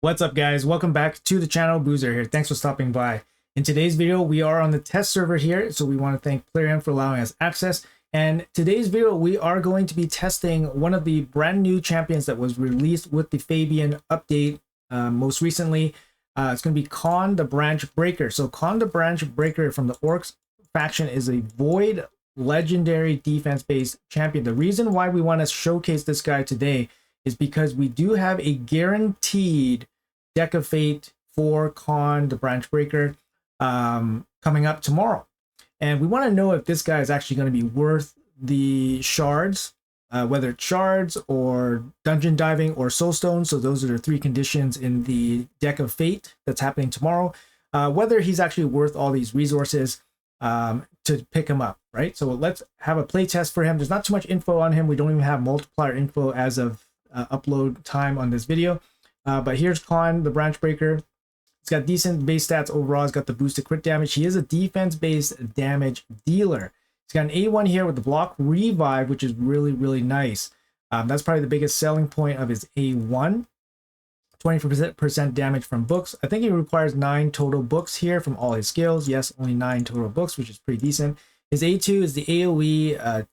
What's up, guys? Welcome back to the channel. Boozer here. Thanks for stopping by. In today's video, we are on the test server here, so we want to thank PlayerM for allowing us access. And today's video, we are going to be testing one of the brand new champions that was released with the Fabian update most recently. It's going to be Kawn the Branchbreaker. So Kawn the Branchbreaker from the Orcs faction is a void legendary defense-based champion. The reason why we want to showcase this guy today is because we do have a guaranteed Deck of Fate for Kawn the Branchbreaker coming up tomorrow. And we want to know if this guy is actually going to be worth the shards, whether it's shards or dungeon diving or soulstone. So those are the three conditions in the Deck of Fate that's happening tomorrow. Whether he's actually worth all these resources to pick him up, right? So let's have a play test for him. There's not too much info on him. We don't even have multiplier info as of upload time on this video. But here's Kawn the Branchbreaker. He's got decent base stats overall. He's got the boosted crit damage. He is a defense-based damage dealer. He's got an A1 here with the block revive, which is really, really nice. That's probably the biggest selling point of his A1. 20% damage from books. I think he requires 9 total books here from all his skills. Yes, only 9 total books, which is pretty decent. His A2 is the AoE,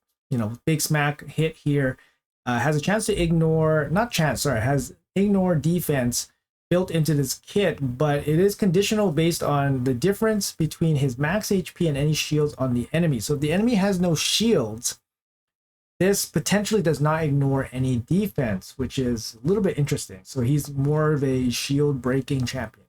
big smack hit here. Has a chance to ignore, has ignore defense built into this kit, but it is conditional based on the difference between his max HP and any shields on the enemy. So if the enemy has no shields, this potentially does not ignore any defense, which is a little bit interesting. So he's more of a shield breaking champion,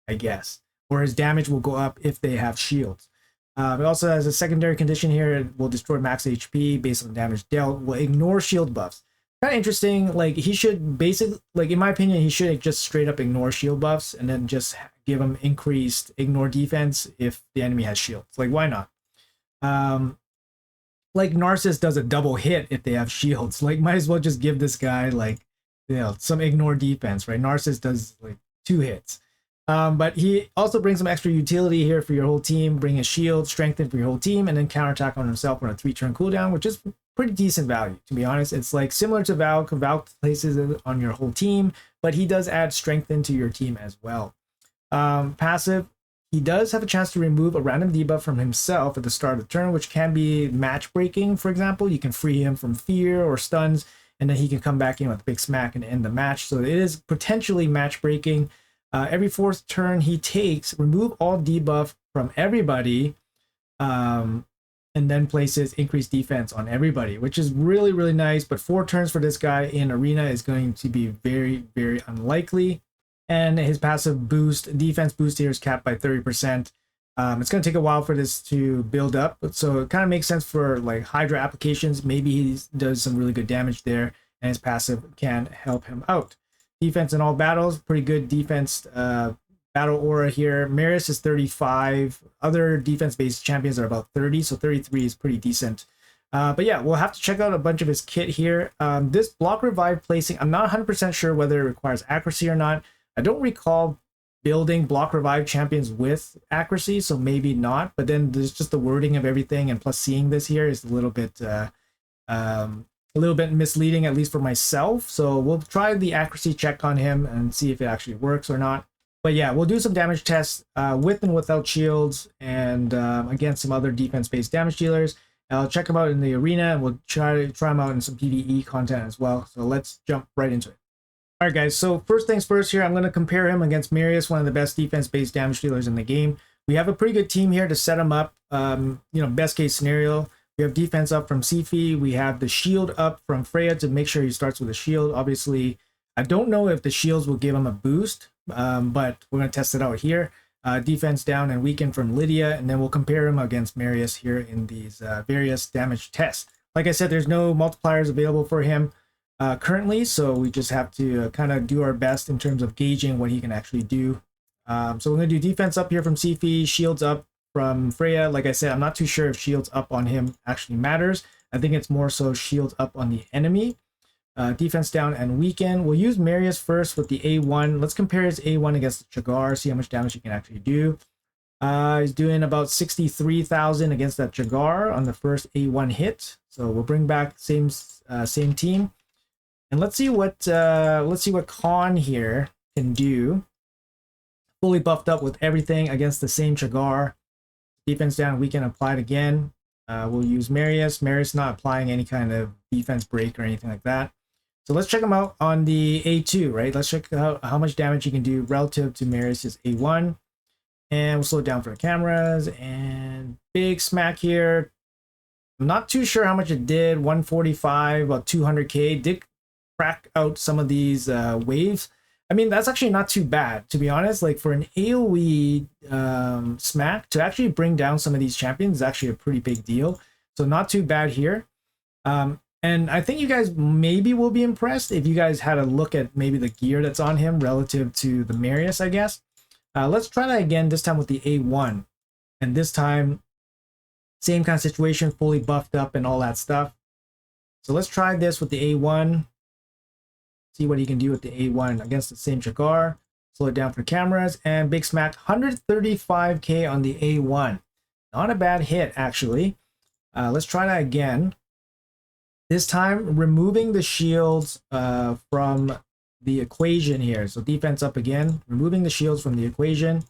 I guess, or his damage will go up if they have shields. It also has a secondary condition here. It will destroy max HP based on damage dealt, will ignore shield buffs. Kind of interesting. Like, he should basically, like, in my opinion, he should just straight up ignore shield buffs and then just give him increased ignore defense if the enemy has shields. Like, why not? Like Narcissus does a double hit if they have shields. Like, might as well just give this guy, like, some ignore defense, right? Narcissus does like 2 hits. But he also brings some extra utility here for your whole team. Bring a shield, strengthen for your whole team, and then counterattack on himself on a 3-turn cooldown, which is pretty decent value, to be honest. It's like similar to Val. Val places it on your whole team, but he does add strengthen to your team as well. Passive, he does have a chance to remove a random debuff from himself at the start of the turn, which can be match breaking. For example, you can free him from fear or stuns, and then he can come back in with a big smack and end the match. So it is potentially match breaking. Every 4th turn he takes, remove all debuff from everybody, and then places increased defense on everybody, which is really, really nice. But 4 turns for this guy in arena is going to be very, very unlikely. And his passive boost, defense boost here is capped by 30%. It's going to take a while for this to build up, so it kind of makes sense for like Hydra applications. Maybe he does some really good damage there, and his passive can help him out. Defense in all battles, pretty good defense battle aura here. Marius is 35. Other defense-based champions are about 30, so 33 is pretty decent. But yeah, we'll have to check out a bunch of his kit here. This block revive placing, I'm not 100% sure whether it requires accuracy or not. I don't recall building block revive champions with accuracy, so maybe not. But then there's just the wording of everything, and plus seeing this here is a little bit misleading, at least for myself. So we'll try the accuracy check on him and see if it actually works or not. But yeah, we'll do some damage tests with and without shields, and against some other defense-based damage dealers. I'll check them out in the arena, and we'll try them out in some PVE content as well. So let's jump right into it. All right, guys. So first things first here, I'm going to compare him against Marius, one of the best defense-based damage dealers in the game. We have a pretty good team here to set him up. Best case scenario, we have defense up from Sifi. We have the shield up from Freya to make sure he starts with a shield. Obviously, I don't know if the shields will give him a boost, but we're going to test it out here. Defense down and weaken from Lydia, and then we'll compare him against Marius here in these various damage tests. Like I said, there's no multipliers available for him currently, so we just have to kind of do our best in terms of gauging what he can actually do. So we're going to do defense up here from Sifi, shields up from Freya. Like I said, I'm not too sure if shields up on him actually matters. I think it's more so shields up on the enemy. Defense down and weaken. We'll use Marius first with the A1. Let's compare his A1 against the Jagar, see how much damage he can actually do. He's doing about 63,000 against that Jagar on the first A1 hit. So we'll bring back same team. And let's see what Kawn here can do. Fully buffed up with everything against the same Chagar. Defense down, weaken applied again. We'll use Marius. Marius not applying any kind of defense break or anything like that. So let's check him out on the A2, right? Let's check out how much damage he can do relative to Marius's A1. And we'll slow it down for the cameras. And big smack here. I'm not too sure how much it did. 145, about 200k. Did crack out some of these waves. I mean, that's actually not too bad, to be honest. Like, for an AoE smack, to actually bring down some of these champions is actually a pretty big deal. So not too bad here. And I think you guys maybe will be impressed if you guys had a look at maybe the gear that's on him relative to the Marius, I guess. Let's try that again, this time with the A1. And this time, same kind of situation, fully buffed up and all that stuff. So let's try this with the A1. See what he can do with the A1 against the same Chagar. Slow it down for cameras. And big smack, 135k on the A1. Not a bad hit, actually. Let's try that again. This time, removing the shields from the equation here. So defense up again. Removing the shields from the equation.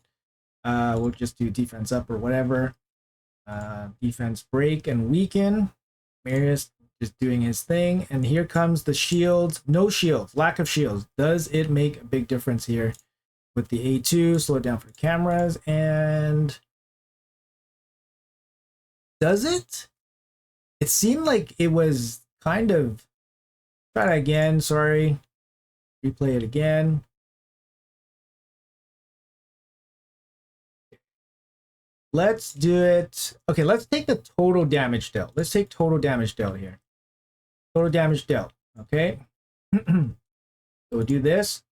We'll just do defense up or whatever. Defense break and weaken. Marius just doing his thing. And here comes the shields. No shields. Lack of shields. Does it make a big difference here with the A2? Slow it down for the cameras. And does it? It seemed like it was kind of... Try that again. Sorry. Replay it again. Let's do it. Okay, let's take the total damage dealt. Let's take total damage dealt here. Total damage dealt. Okay. So we'll do this.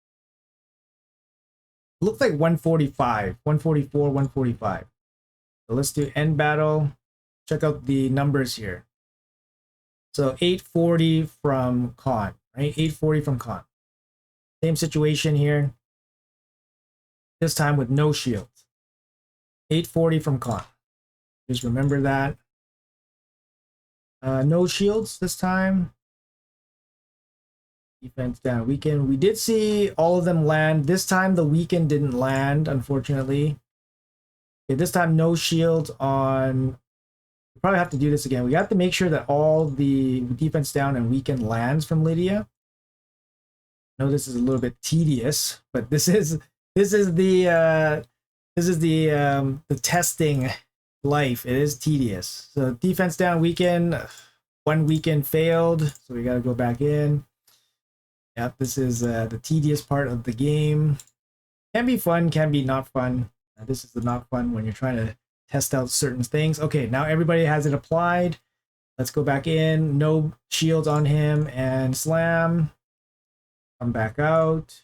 It looks like 145, 144, 145. So let's do end battle. Check out the numbers here. So 840 from Kawn, right? 840 from Kawn. Same situation here. This time with no shields. 840 from Kawn. Just remember that. No shields this time. Defense down, weaken. We did see all of them land. This time the weaken didn't land, unfortunately. Okay, this time no shields on... We probably have to do this again. We have to make sure that all the defense down and weaken lands from Lydia. I know this is a little bit tedious, but this is the testing life. It is tedious. So defense down, weaken. One weaken failed, so we got to go back in. Yep, this is the tedious part of the game. Can be fun, can be not fun. This is the not fun when you're trying to test out certain things. Okay, now everybody has it applied. Let's go back in. No shields on him and slam. Come back out.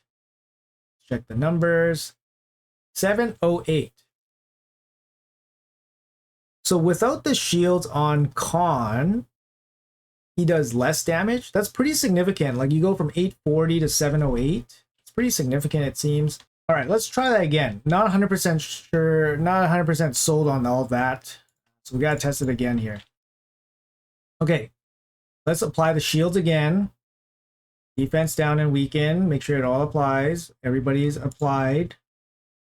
Check the numbers. 708. So without the shields on Kawn, he does less damage. That's pretty significant. Like, you go from 840 to 708. It's pretty significant, it seems. All right, let's try that again. Not 100% sure, not 100% sold on all of that. So we got to test it again here. Okay, let's apply the shields again. Defense down and weaken. Make sure it all applies. Everybody's applied.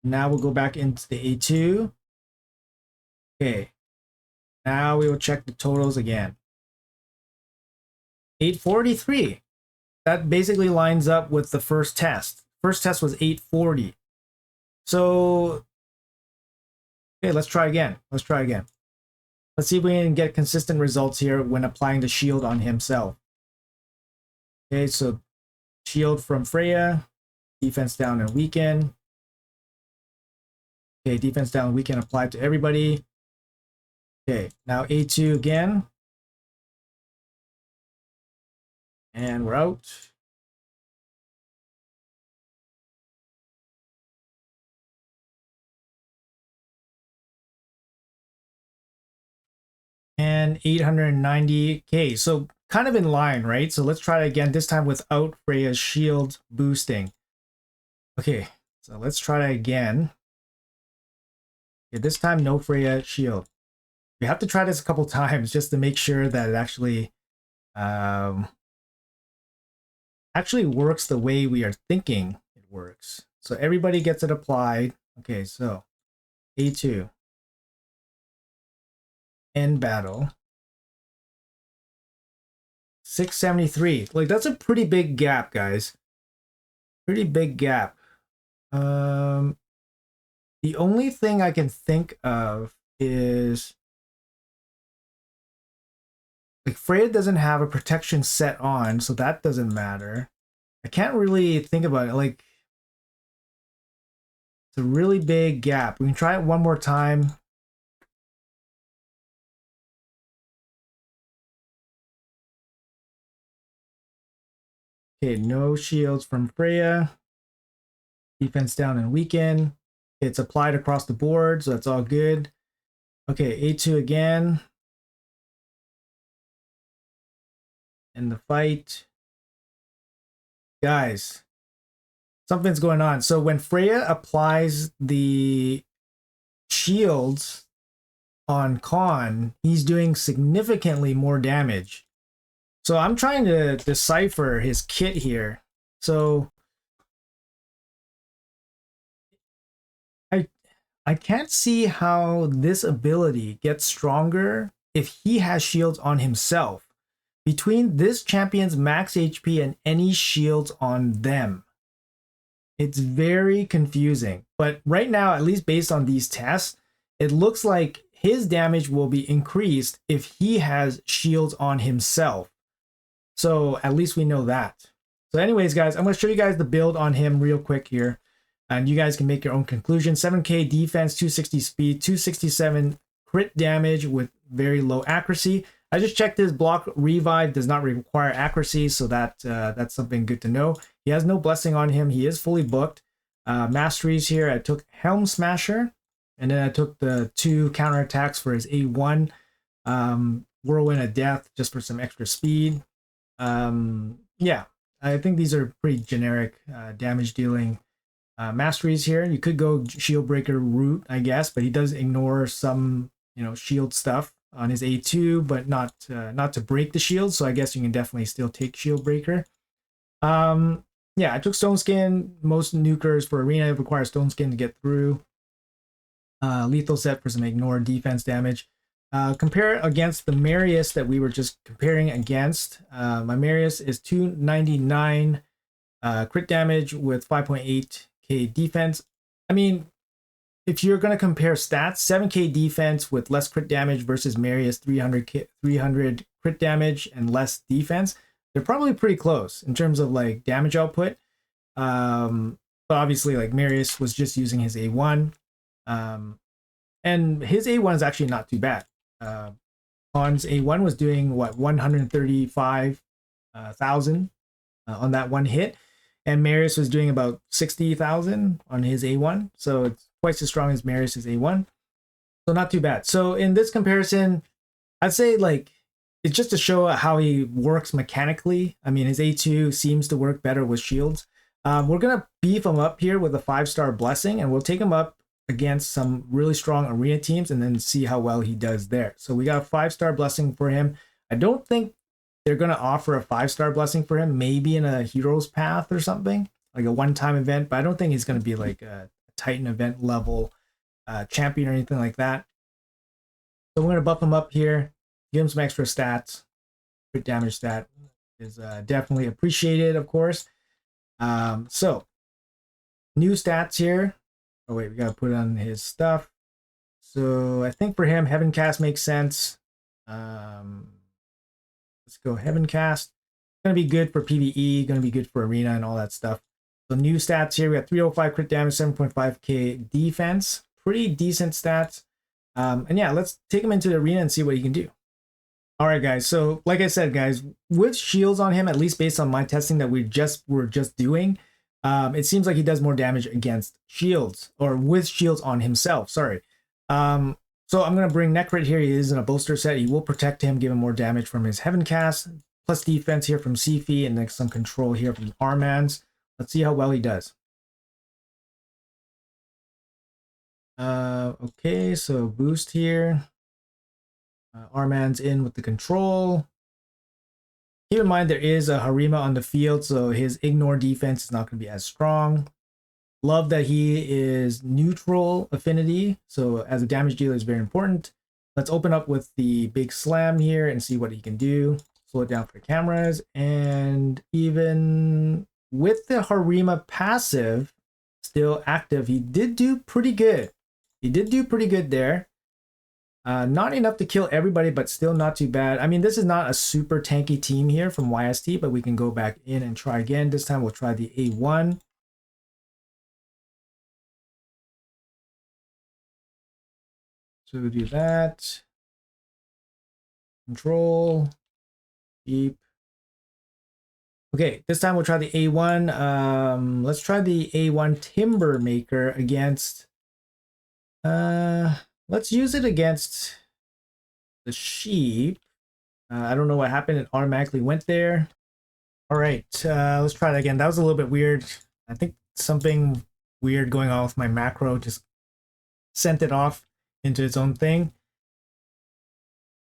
Now we'll go back into the A2. Okay. Now we will check the totals again. 843. That basically lines up with the first test. First test was 840. So, okay, let's try again. Let's try again. Let's see if we can get consistent results here when applying the shield on himself. Okay, so shield from Freya. Defense down and weaken. Okay, defense down and weaken applied to everybody. Okay, now A2 again. And we're out. And 890k. So kind of in line, right? So let's try it again, this time without Freya's shield boosting. Okay, so let's try that again. Okay, this time no Freya shield. We have to try this a couple times just to make sure that it actually works the way we are thinking it works. So everybody gets it applied. Okay, so A2. End battle. 673. Like, that's a pretty big gap, guys. Pretty big gap. The only thing I can think of is like Freya doesn't have a protection set on, so that doesn't matter. I can't really think about it. Like, it's a really big gap. We can try it one more time. Okay, no shields from Freya. Defense down and weaken. It's applied across the board, so that's all good. Okay, A2 again. And the fight. Guys, something's going on. So when Freya applies the shields on Kawn, he's doing significantly more damage. So I'm trying to decipher his kit here. So I can't see how this ability gets stronger if he has shields on himself. Between this champion's max HP and any shields on them, it's very confusing. But right now, at least based on these tests, it looks like his damage will be increased if he has shields on himself. So at least we know that. So anyways, guys, I'm going to show you guys the build on him real quick here. And you guys can make your own conclusion. 7k defense, 260 speed, 267 crit damage with very low accuracy. I just checked his block revive does not require accuracy, so that's something good to know. He has no blessing on him. He is fully booked. Masteries here, I took Helm Smasher, and then I took the 2 counterattacks for his A1. Whirlwind of Death just for some extra speed. Yeah, I think these are pretty generic damage dealing masteries here. You could go shield breaker route, I guess, but he does ignore some, shield stuff on his A2, but not to break the shield. So I guess you can definitely still take shield breaker. Yeah, I took Stone Skin. Most nukers for arena require Stone Skin to get through. Lethal set for some ignore defense damage. Compare it against the Marius that we were just comparing against. My Marius is 299 crit damage with 5.8k defense. I mean, if you're going to compare stats, 7k defense with less crit damage versus Marius 300 crit damage and less defense, they're probably pretty close in terms of like damage output. But obviously, like Marius was just using his A1, and his A1 is actually not too bad. Kawn's A1 was doing what, 135,000 on that one hit, and Marius was doing about 60,000 on his A1, so it's twice as strong as Marius's A1, so not too bad. So in this comparison, I'd say like it's just to show how he works mechanically. I mean, his A2 seems to work better with shields. We're gonna beef him up here with a 5-star blessing, and we'll take him up against some really strong arena teams and then see how well he does there. So we got a 5-star blessing for him. I don't think they're going to offer a 5-star blessing for him, maybe in a hero's path or something, like a one-time event, but I don't think he's going to be like a Titan event level champion or anything like that. So we're going to buff him up here, give him some extra stats. Crit damage stat is definitely appreciated, of course. So new stats here. Oh wait, we gotta put on his stuff. So I think for him, Heaven Cast makes sense. Let's go Heaven Cast. Gonna be good for PVE, gonna be good for arena and all that stuff. So new stats here, we got 305 crit damage, 7.5k defense. Pretty decent stats. And yeah, let's take him into the arena and see what he can do. All right, guys. So like I said, guys, with shields on him, at least based on my testing that we're just doing, it seems like he does more damage against shields, or with shields on himself, sorry. So I'm going to bring Necrit here. He is in a bolster set. He will protect him, give him more damage from his Heaven Cast, plus defense here from Sifi, and then some control here from Armans. Let's see how well he does. Okay, so boost here. Armans in with the control. Keep in mind there is a Harima on the field, so his ignore defense is not going to be as strong. Love that he is neutral affinity, so as a damage dealer is very important. Let's open up with the big slam here and see what he can do. Slow it down for cameras, and even with the Harima passive still active, he did do pretty good. He did do pretty good there. Not enough to kill everybody, but still not too bad. I mean, this is not a super tanky team here from YST, but we can go back in and try again. This time we'll try the A1. So we'll do that. Control. Keep. Okay, this time we'll try the A1. Let's try the A1 Timber Maker against... let's use it against the sheep. I don't know what happened. It automatically went there. All right, let's try that again. That was a little bit weird. I think something weird going on with my macro just sent it off into its own thing.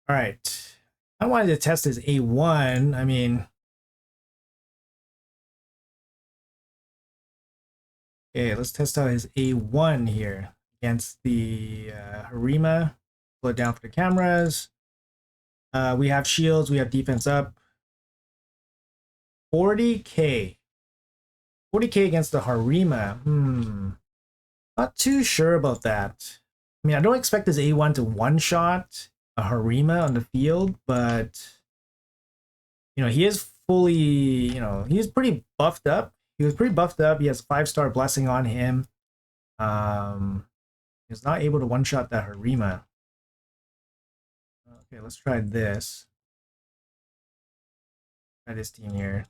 All right, I wanted to test his A1. I mean, okay, let's test out his A1 here against the Harima. Slow it down for the cameras. We have shields, we have defense up. 40k. 40k against the Harima. Not too sure about that. I mean, I don't expect this A1 to one-shot a Harima on the field, but you know, he is fully, you know, he's pretty buffed up. He was pretty buffed up. He has a 5-star blessing on him. He's not able to one-shot that Harima. Okay, let's try this. Try this team here.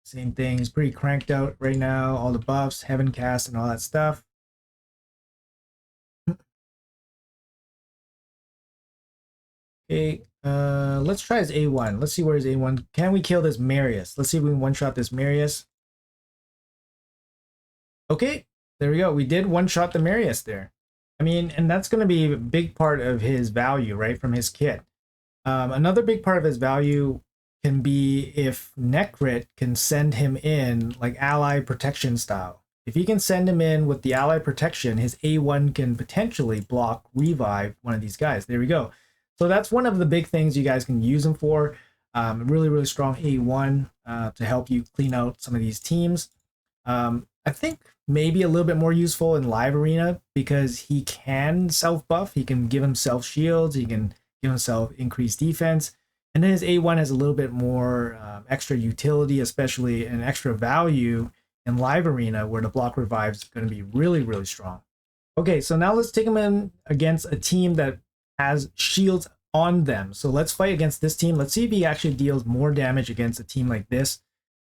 Same thing. He's pretty cranked out right now. All the buffs, heaven cast, and all that stuff. Okay, let's try his A1. Let's see where his A1. Can we kill this Marius? Let's see if we can one-shot this Marius. Okay, there we go. We did one-shot the Marius there. I mean, and that's going to be a big part of his value, right, from his kit. Another big part of his value can be if Necrit can send him in like ally protection style. If he can send him in with the ally protection, his A1 can potentially block revive one of these guys. There we go. So that's one of the big things you guys can use him for. Really, really strong A1 to help you clean out some of these teams. I think maybe a little bit more useful in live arena because he can self-buff. He can give himself shields. He can give himself increased defense. And then his A1 has a little bit more extra utility, especially an extra value in live arena where the block revive is going to be really, really strong. Okay, so now let's take him in against a team that has shields on them. So let's fight against this team. Let's see if he actually deals more damage against a team like this,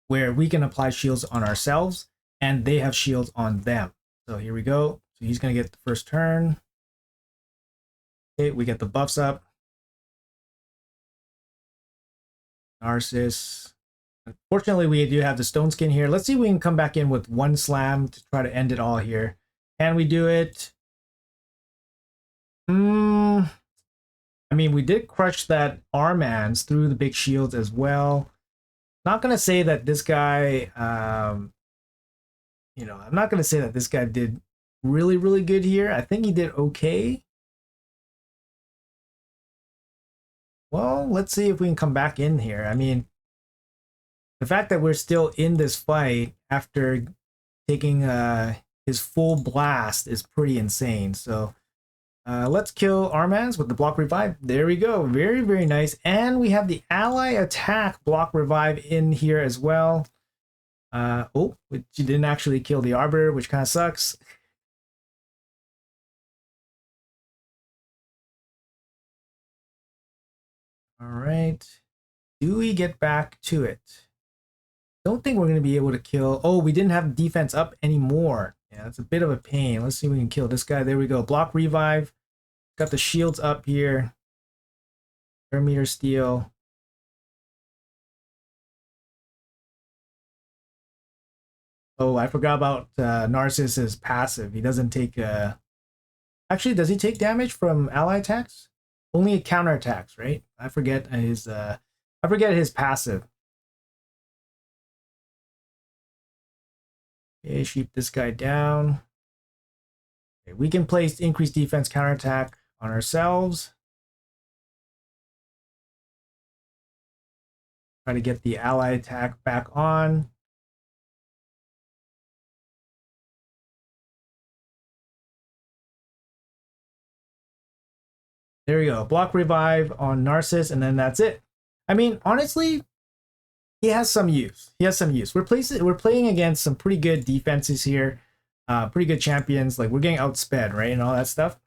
where we can apply shields on ourselves and they have shields on them. So here we go. So he's going to get the first turn. Okay, we get the buffs up. Narcissus. Unfortunately, we do have the stone skin here. Let's see if we can come back in with one slam to try to end it all here. Can we do it? I mean, we did crush that Armans through the big shields as well. Not going to say that this guy, you know, I'm not going to say that this guy did really, really good here. I think he did okay. Well, let's see if we can come back in here. I mean, the fact that we're still in this fight after taking his full blast is pretty insane. So let's kill Armans with the block revive. There we go. Very, very nice. And we have the ally attack block revive in here as well. Oh, which you didn't actually kill the Arbiter, which kind of sucks. All right. Do we get back to it? Don't think we're going to be able to kill. Oh, we didn't have defense up anymore. Yeah, that's a bit of a pain. Let's see if we can kill this guy. There we go. Block revive. Got the shields up here. Parameter steel. Oh, I forgot about Narcissus' passive. He doesn't take... Actually, does he take damage from ally attacks? Only counter attacks, right? I forget his passive. Okay, shoot this guy down. Okay, we can place increased defense counterattack on ourselves. Try to get the ally attack back on. There we go. Block revive on Narcissus, and then that's it. I mean, honestly, he has some use. He has some use. We're playing against some pretty good defenses here. Pretty good champions. Like, we're getting outsped, right? And all that stuff.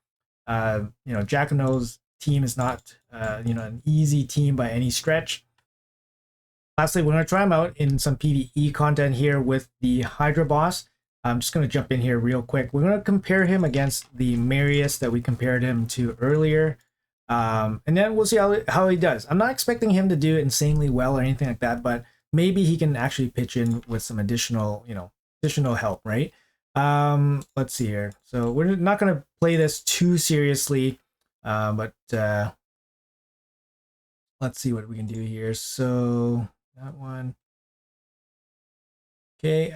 You know, Jackano's team is not, you know, an easy team by any stretch. Lastly, we're going to try him out in some PvE content here with the Hydra boss. I'm just going to jump in here real quick. We're going to compare him against the Marius that we compared him to earlier. And then we'll see how he does. I'm not expecting him to do insanely well or anything like that, but maybe he can actually pitch in with some additional, you know, additional help, right? Let's see here. So we're not going to play this too seriously, but let's see what we can do here. So that one. Okay,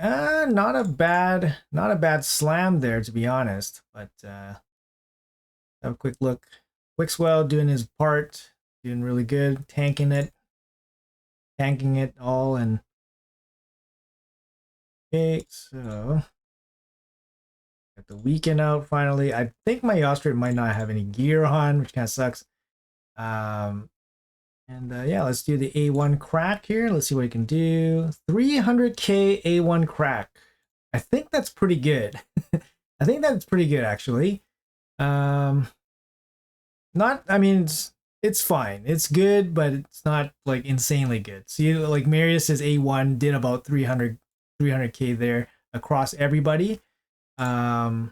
not a bad slam there, to be honest, but have a quick look. Quixwell doing his part, doing really good, tanking it all, and okay, so got the weekend out finally. I think my Ostrich might not have any gear on, which kind of sucks. Yeah, let's do the A1 crack here. Let's see what we can do. 300k A1 crack. I think that's pretty good. I think that's pretty good, actually. I mean, it's fine. It's good, but it's not like insanely good. See, like Marius's A1 did about 300k there across everybody. So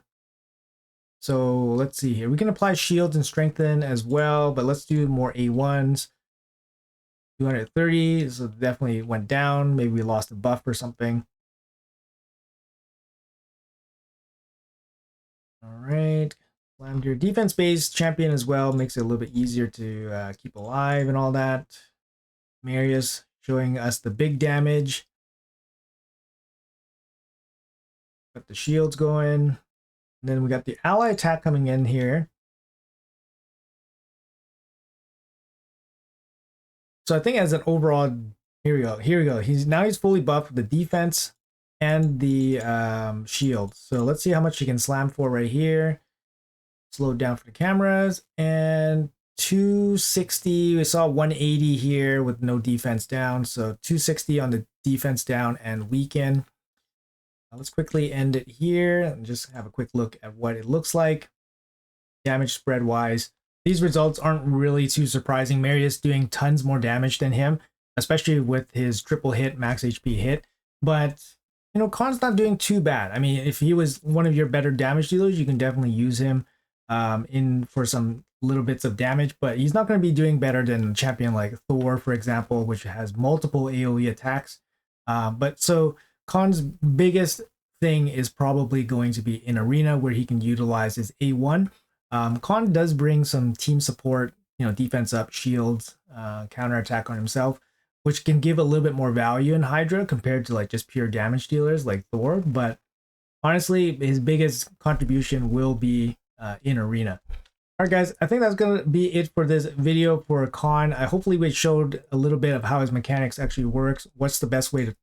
let's see here. We can apply shields and strengthen as well, but let's do more A1s. 230, so definitely went down. Maybe we lost a buff or something. All right. Slammed your defense-based champion as well. Makes it a little bit easier to keep alive and all that. Marius showing us the big damage. Got the shields going. And then we got the ally attack coming in here. So I think as an overall, here we go. He's fully buffed with the defense and the shield. So let's see how much he can slam for right here. Slow down for the cameras, and 260. We saw 180 here with no defense down. So 260 on the defense down and weaken. Now let's quickly end it here and just have a quick look at what it looks like. Damage spread wise. These results aren't really too surprising. Marius doing tons more damage than him, especially with his triple hit, max HP hit. But, you know, Kawn's not doing too bad. I mean, if he was one of your better damage dealers, you can definitely use him in for some little bits of damage. But he's not going to be doing better than a champion like Thor, for example, which has multiple AoE attacks. But so Kawn's biggest thing is probably going to be in Arena, where he can utilize his A1. Kawn does bring some team support, you know, defense up, shields, counterattack on himself, which can give a little bit more value in Hydra compared to like just pure damage dealers like Thor. But honestly, his biggest contribution will be in Arena. All right, guys, I think that's going to be it for this video for Kawn. Hopefully we showed a little bit of how his mechanics actually works, what's the best way to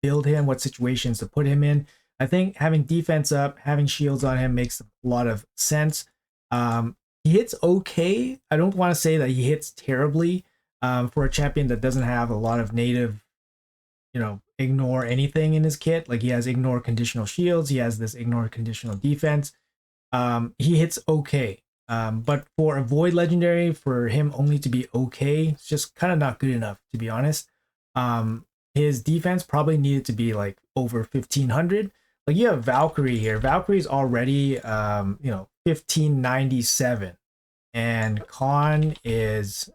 build him, what situations to put him in. I think having defense up, having shields on him makes a lot of sense. He hits okay. I don't want to say that he hits terribly for a champion that doesn't have a lot of native, you know, ignore anything in his kit. Like he has ignore conditional shields. He has this ignore conditional defense. He hits okay. But for a void legendary, for him only to be okay, it's just kind of not good enough, to be honest. His defense probably needed to be like over 1500. Like you have Valkyrie here. Valkyrie's already, you know, 1597, and Kawn is,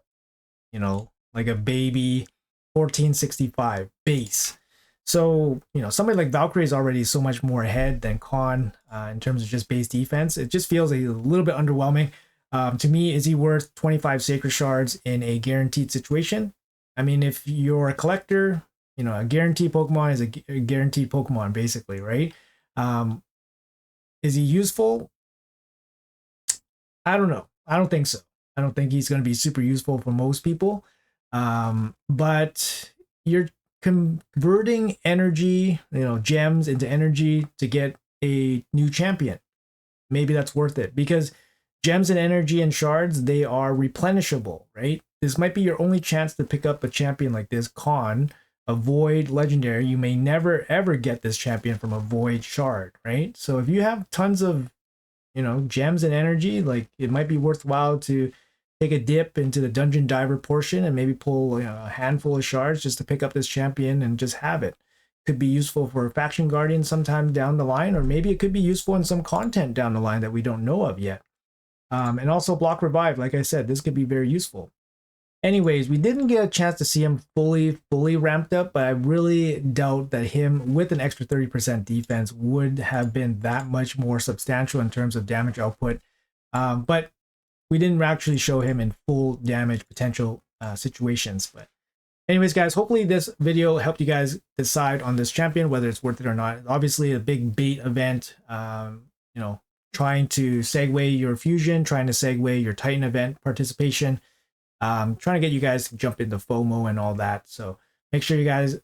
you know, like a baby 1465 base. So, you know, somebody like Valkyrie is already so much more ahead than Kawn in terms of just base defense. It just feels a little bit underwhelming. To me, is he worth 25 Sacred Shards in a guaranteed situation? I mean, if you're a collector, you know, a guaranteed Pokemon is a guaranteed Pokemon, basically, right? Is he useful? I don't know. I don't think so. I don't think he's going to be super useful for most people. But you're converting energy, gems into energy to get a new champion. Maybe that's worth it, because gems and energy and shards, they are replenishable, right? This might be your only chance to pick up a champion like this, Kawn, a void legendary. You may never ever get this champion from a void shard, right? So if you have tons of gems and energy, like, it might be worthwhile to take a dip into the dungeon diver portion and maybe pull a handful of shards just to pick up this champion and just have it. Could be useful for faction guardian sometime down the line, or maybe it could be useful in some content down the line that we don't know of yet. And also block revive, like I said, this could be very useful. Anyways, we didn't get a chance to see him fully ramped up, but I really doubt that him with an extra 30% defense would have been that much more substantial in terms of damage output. But we didn't actually show him in full damage potential situations. But anyways, guys, hopefully this video helped you guys decide on this champion, whether it's worth it or not. Obviously, a big bait event, trying to segue your fusion, trying to segue your Titan event participation. Trying to get you guys to jump into FOMO and all that. So make sure you guys,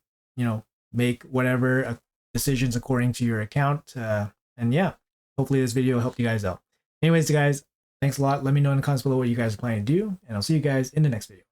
make whatever decisions according to your account. And yeah, hopefully this video helped you guys out. Anyways, guys, thanks a lot. Let me know in the comments below what you guys are planning to do, and I'll see you guys in the next video.